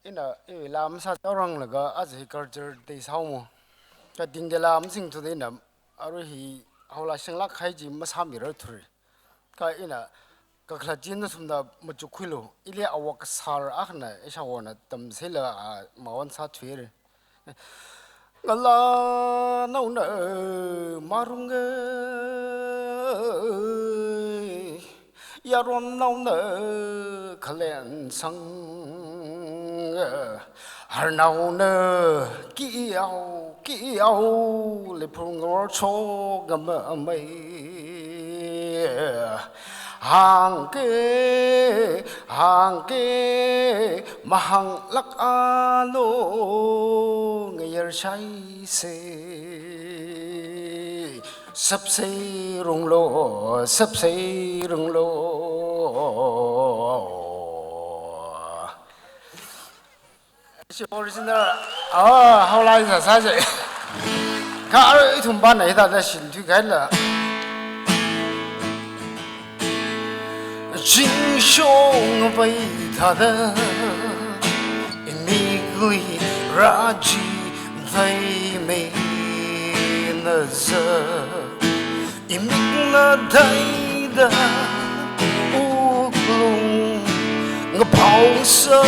ina lam sa orang laga azhi culture te saumo ka dingdela amsing to de nam aru hi hawla singla khaiji masami ro thuri ka ina ka khlajin na sumda machu khilo ile awak sar akhna esa wona tam sela mawan sa thwir ngala nauna marunga yaron nauna khalen sang har nauna kiao le prungor cho gam mai hàng ke mahang lak alo ngayar sai se sắp xây rung lô It's original how lai sa sa je ka ai thum ban này ta da xin thu cái là chính sông vây thà da mi gui ra chi vây mi na giờ imik na dai da u lung ngập hậu sơ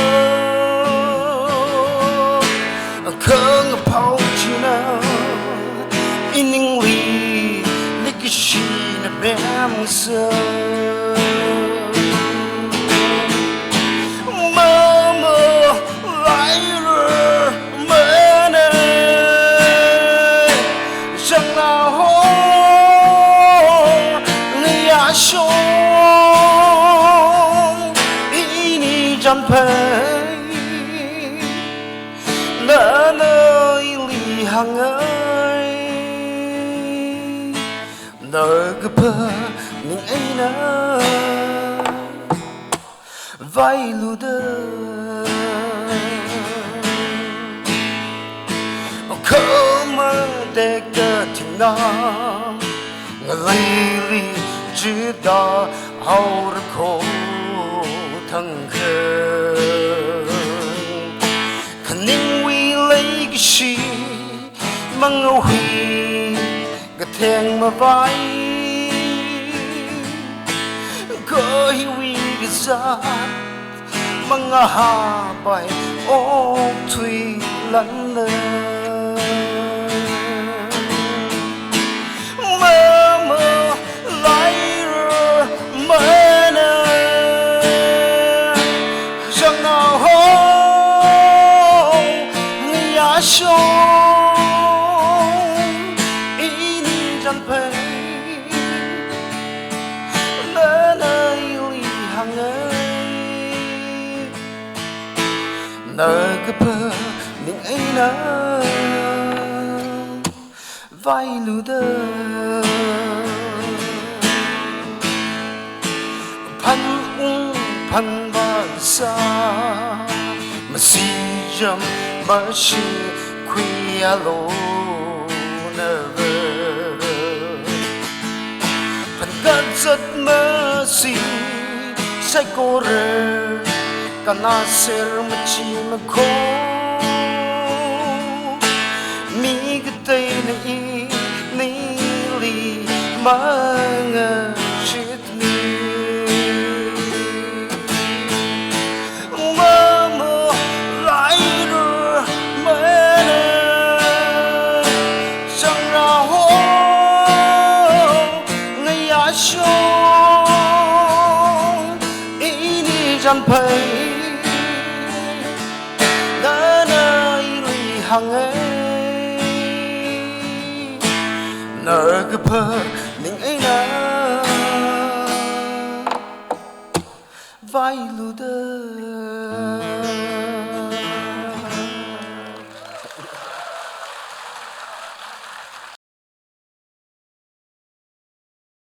khơ ngập hậu chi na ining li lịch sử na bem sơ nỡ nơi lì hàng ơi nỡ cứ bơ mình ấy nỡ vai lù đơ khơ mơ để cơ tình nó ngây li chứ đó hầu được khổ thằng khờ khăn ninh quy lấy cái gì mang ngâu huy cái thèn mà vai có hi quy cái giá mang ngà hà bài ô thủy lăn lơ mơ mơ lại rồi mơ nỡ cái bơ mình ấy nỡ vai lù đơ pan ba sa mà si jam mà si khuya lô nơ pan gan rất mà si sai cô rơ kana ser machi makho mi gtei nei ni li manga chit mi mama lai ru mena sang ra ho ngai ya sho ini jan pai hằng ấy nỡ cái bơ mình ấy nỡ vai lù đơ